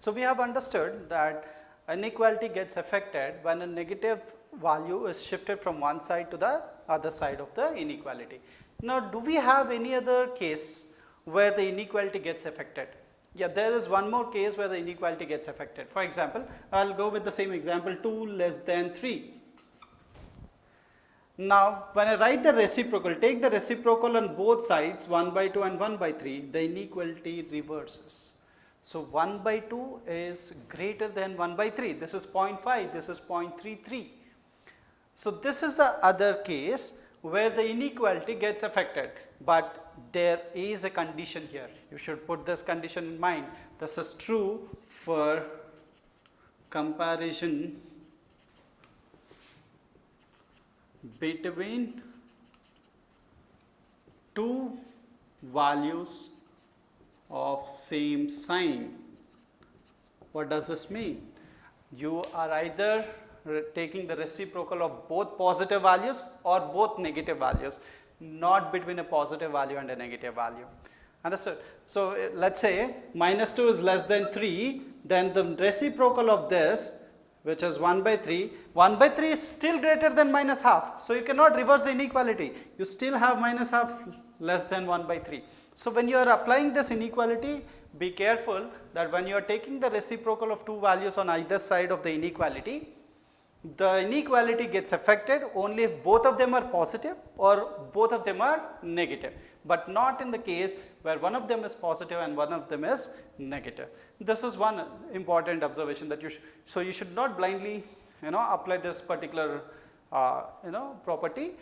So we have understood that inequality gets affected when a negative value is shifted from one side to the other side of the inequality. Now, do we have any other case where the inequality gets affected? Yeah, there is one more case where the inequality gets affected. For example, I will go with the same example, 2 less than 3. Now, when I write the reciprocal, take the reciprocal on both sides, 1 by 2 and 1 by 3, the inequality reverses. So, 1 by 2 is greater than 1 by 3. This is 0.5, this is 0.33. So, this is the other case where the inequality gets affected, but there is a condition here. You should put this condition in mind. This is true for comparison between two values of same sign. What does this mean? You are either taking the reciprocal of both positive values or both negative values, not between a positive value and a negative value. Understood? So let's say minus 2 is less than 3, then the reciprocal of this, which is 1 by 3, 1 by 3 is still greater than minus half. So you cannot reverse the inequality. You still have minus half less than 1 by 3. So when you are applying this inequality, be careful that when you are taking the reciprocal of two values on either side of the inequality, the inequality gets affected only if both of them are positive or both of them are negative, but not in the case where one of them is positive and one of them is negative. This is one important observation that so you should not blindly apply this particular property.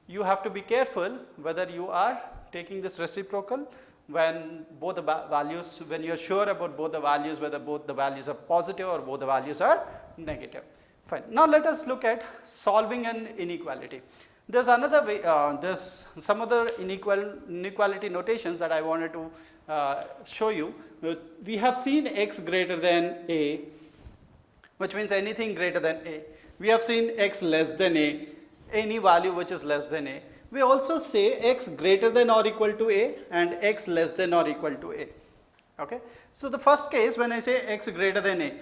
You have to be careful whether you are taking this reciprocal when both the values, when you are sure about both the values, whether both the values are positive or both the values are negative. Fine. Now let us look at solving an inequality. There's another way, there's some other inequality notations that I wanted to show you. We have seen x greater than a, which means anything greater than a. We have seen x less than a, any value which is less than a. We also say x greater than or equal to a and x less than or equal to a. Okay. So the first case, when I say x greater than a,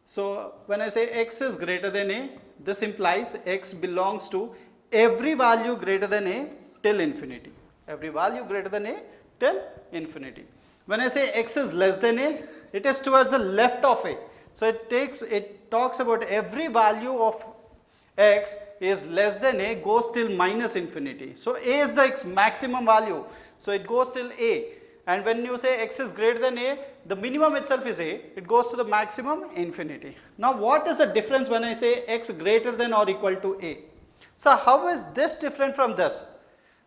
so when I say x is greater than a, this implies x belongs to every value greater than a till infinity. Every value greater than a till infinity. When I say x is less than a, it is towards the left of a. So it talks about every value of x is less than a goes till minus infinity. So a is the maximum value. So it goes till a. And when you say x is greater than a, the minimum itself is a, it goes to the maximum infinity. Now what is the difference when I say x greater than or equal to a? So how is this different from this?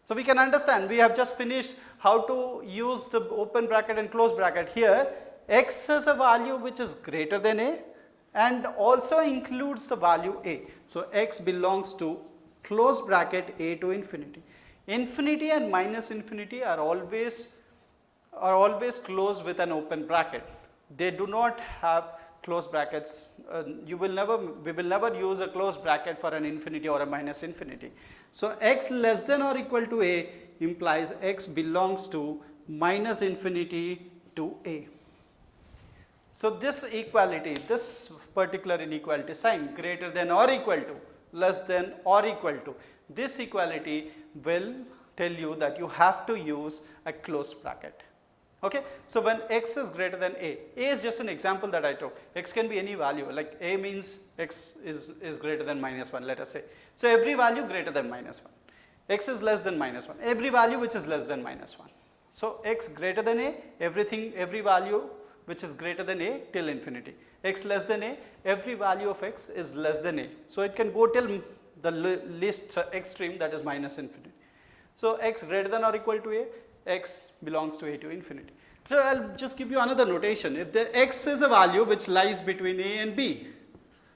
So we can understand, we have just finished how to use the open bracket and close bracket. Here x is a value which is greater than a and also includes the value a. So x belongs to close bracket a to infinity. Infinity and minus infinity are always closed with an open bracket. They do not have closed brackets. We will never use a closed bracket for an infinity or a minus infinity. So x less than or equal to a implies x belongs to minus infinity to a. So this equality, this particular inequality sign, greater than or equal to, less than or equal to, this equality will tell you that you have to use a closed bracket. Okay. So when x is greater than a is just an example that I took. X can be any value, like a means x is greater than minus 1, let us say. So every value greater than minus 1. X is less than minus 1, every value which is less than minus 1. So x greater than a, every value which is greater than a till infinity. X less than a, every value of x is less than a. So it can go till the least extreme, that is minus infinity. So x greater than or equal to a, x belongs to a to infinity. So I'll just give you another notation. If the x is a value which lies between a and b,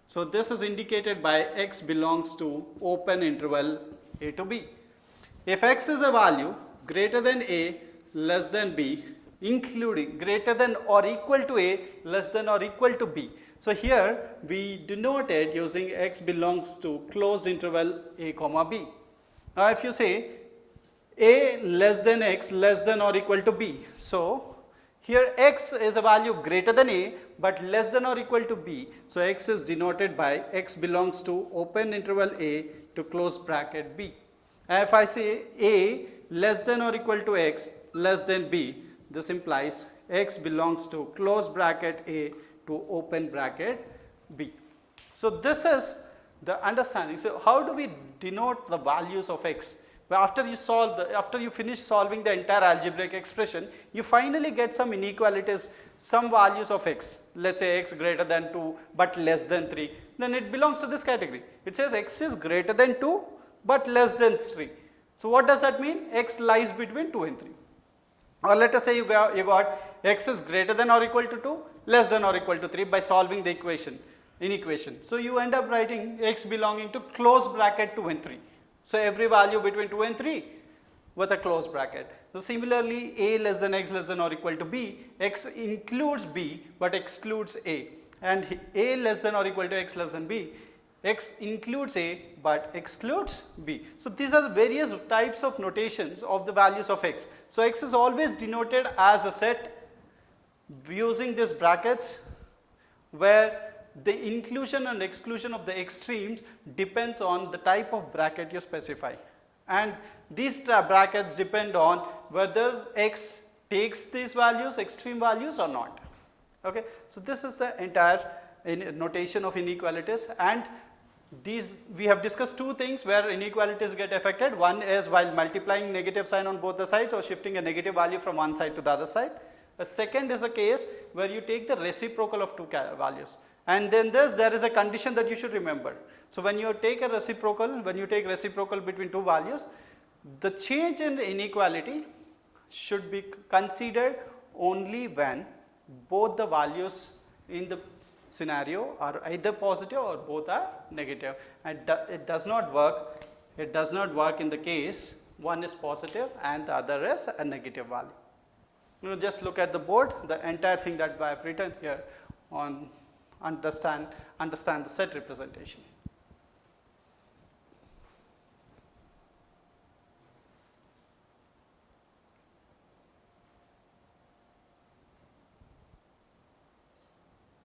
so this is indicated by x belongs to open interval a to b. If x is a value greater than a, less than b, including greater than or equal to a, less than or equal to b. So here we denote it using x belongs to closed interval a comma b. Now if you say a less than x less than or equal to b, so Here x is a value greater than a but less than or equal to b. So x is denoted by x belongs to open interval a to close bracket b. And if I say a less than or equal to x less than b, this implies x belongs to close bracket a to open bracket b. So this is the understanding. So how do we denote the values of x? Well, after you finish solving the entire algebraic expression, you finally get some inequalities, some values of x. Let's say x greater than 2 but less than 3. Then it belongs to this category. It says x is greater than 2 but less than 3. So what does that mean? X lies between 2 and 3. Or let us say you got x is greater than or equal to 2, less than or equal to 3 by solving the inequation. So you end up writing x belonging to close bracket 2 and 3. So every value between 2 and 3 with a close bracket. So similarly, a less than x less than or equal to b, x includes b but excludes a, and a less than or equal to x less than b, x includes a but excludes b. So these are the various types of notations of the values of x. So x is always denoted as a set using these brackets where the inclusion and exclusion of the extremes depends on the type of bracket you specify, and these brackets depend on whether x takes these values, extreme values or not. Okay, so this is the entire notation of inequalities, and these we have discussed two things where inequalities get affected. One is while multiplying negative sign on both the sides or shifting a negative value from one side to the other side. The second is a case where you take the reciprocal of two values. And then there is a condition that you should remember. So when you take reciprocal between two values, the change in inequality should be considered only when both the values in the scenario are either positive or both are negative. And it does not work in the case one is positive and the other is a negative value. You just look at the board, the entire thing that I have written here on understand the set representation.